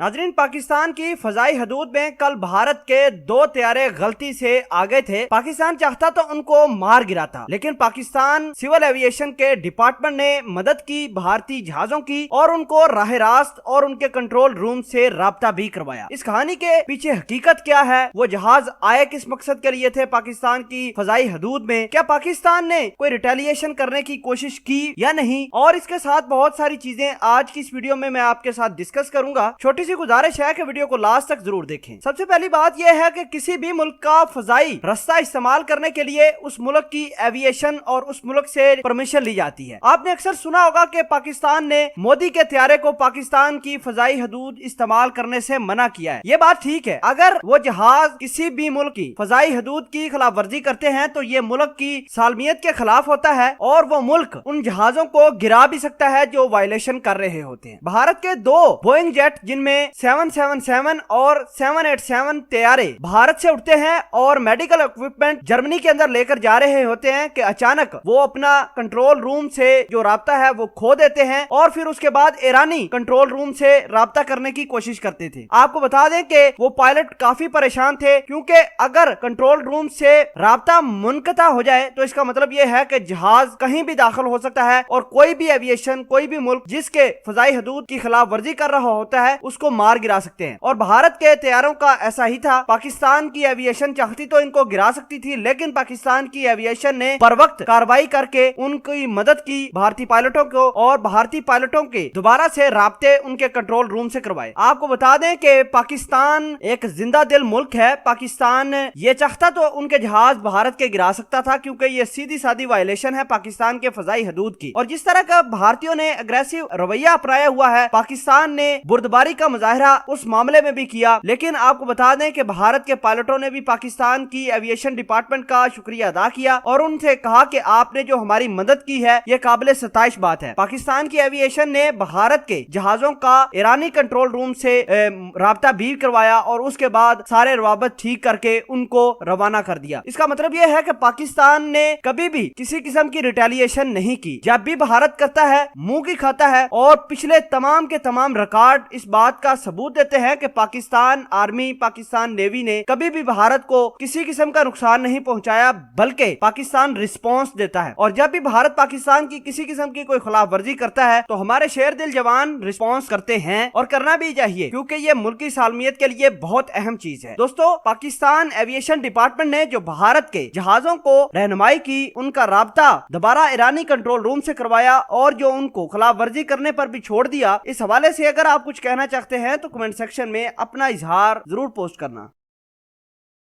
नाज़रीन, पाकिस्तान की फजाई हदूद में कल भारत के 2 तैयारे गलती से आ गए थे। पाकिस्तान चाहता तो उनको मार गिरा था, लेकिन पाकिस्तान सिविल एविएशन के डिपार्टमेंट ने मदद की भारतीय जहाजों की और उनको राह रास्त और उनके कंट्रोल रूम से राब्ता भी करवाया। इस कहानी के पीछे हकीकत क्या है, वो जहाज आए किस मकसद के लिए थे पाकिस्तान की फजाई हदूद में, क्या पाकिस्तान ने कोई रिटेलिएशन करने की कोशिश की या नहीं, और इसके साथ बहुत सारी चीजें आज की इस वीडियो में मैं आपके साथ डिस्कस करूंगा। छोटी सी गुजारिश है कि वीडियो को लास्ट तक जरूर देखें। सबसे पहली बात यह है कि किसी भी मुल्क का फजाई रास्ता इस्तेमाल करने के लिए उस मुल्क की एविएशन और उस मुल्क से परमिशन ली जाती है। आपने अक्सर सुना होगा कि पाकिस्तान ने मोदी के तैयारे को पाकिस्तान की फजाई हदूद इस्तेमाल करने से मना किया है। ये बात ठीक है, अगर वो जहाज किसी भी मुल्क की फजाई हदूद की खिलाफ वर्जी करते हैं तो ये मुल्क की सालमियत के खिलाफ होता है और वो मुल्क उन जहाजों को गिरा भी सकता है जो वायलेशन कर रहे होते हैं। भारत के 2 बोइंग जेट जिनमें 777 और 787 तैयारे भारत से उठते हैं और मेडिकल इक्विपमेंट जर्मनी के अंदर लेकर जा रहे होते हैं कि अचानक वो अपना कंट्रोल रूम से जो राब्ता है वो खो देते हैं और फिर उसके बाद ईरानी कंट्रोल रूम से राब्ता करने की कोशिश करते थे। आपको बता दें कि वो पायलट काफी परेशान थे, क्योंकि अगर कंट्रोल रूम से राब्ता मुनक़ता हो जाए तो इसका मतलब ये है कि जहाज कहीं भी दाखिल हो सकता है और कोई भी एविएशन, कोई भी मुल्क जिसके फजाई हदूद की खिलाफ वर्जी कर रहा होता है उसको मार गिरा सकते हैं। और भारत के तैयारों का ऐसा ही था। पाकिस्तान की एविएशन चाहती तो इनको गिरा सकती थी, लेकिन पाकिस्तान की एविएशन ने बर वक्त कार्रवाई करके उनकी मदद की भारतीय पायलटों को और भारतीय पायलटों के दोबारा से राब्ते उनके कंट्रोल रूम से करवाए। आपको बता दें कि पाकिस्तान एक जिंदा दिल मुल्क है। पाकिस्तान ये चाहता तो उनके जहाज भारत के गिरा सकता था, क्योंकि ये सीधी सादी वायलेशन है पाकिस्तान के फजाई हदूद की। और जिस तरह का भारतीयों ने अग्रेसिव रवैया अपनाया हुआ है, पाकिस्तान ने बुर्दबारी का मुजाहरा उस मामले में भी किया। लेकिन आपको बता दें कि भारत के पायलटों ने भी पाकिस्तान की एविएशन डिपार्टमेंट का शुक्रिया अदा किया और उनसे कहा कि आपने जो हमारी मदद की है ये काबिल सताइश बात है। पाकिस्तान की एविएशन ने भारत के जहाजों का ईरानी कंट्रोल रूम से राब्ता भी करवाया और उसके बाद सारे रवाबत ठीक करके उनको रवाना कर दिया। इसका मतलब यह है कि पाकिस्तान ने कभी भी किसी किस्म की रिटेलिएशन नहीं की। जब भी भारत करता है मुंह की खाता है, और पिछले तमाम के तमाम रिकॉर्ड इस बात का सबूत देते हैं कि पाकिस्तान आर्मी, पाकिस्तान नेवी ने कभी भी भारत को किसी किस्म का नुकसान नहीं पहुंचाया, बल्कि पाकिस्तान रिस्पांस देता है। और जब भी भारत पाकिस्तान की किसी किस्म की कोई खिलाफ वर्जी करता है तो हमारे शेर दिल जवान रिस्पांस करते हैं और करना भी चाहिए, क्योंकि ये मुल्की सालमियत के लिए बहुत अहम चीज है। दोस्तों, पाकिस्तान एविएशन डिपार्टमेंट ने जो भारत के जहाजों को रहनुमाई की, उनका राब्ता दोबारा ईरानी कंट्रोल रूम से करवाया और जो उनको खिलाफ वर्जी करने पर भी छोड़ दिया। इस हवाले से अगर आप कुछ कहना चाहते हैं तो कमेंट सेक्शन में अपना इजहार जरूर पोस्ट करना।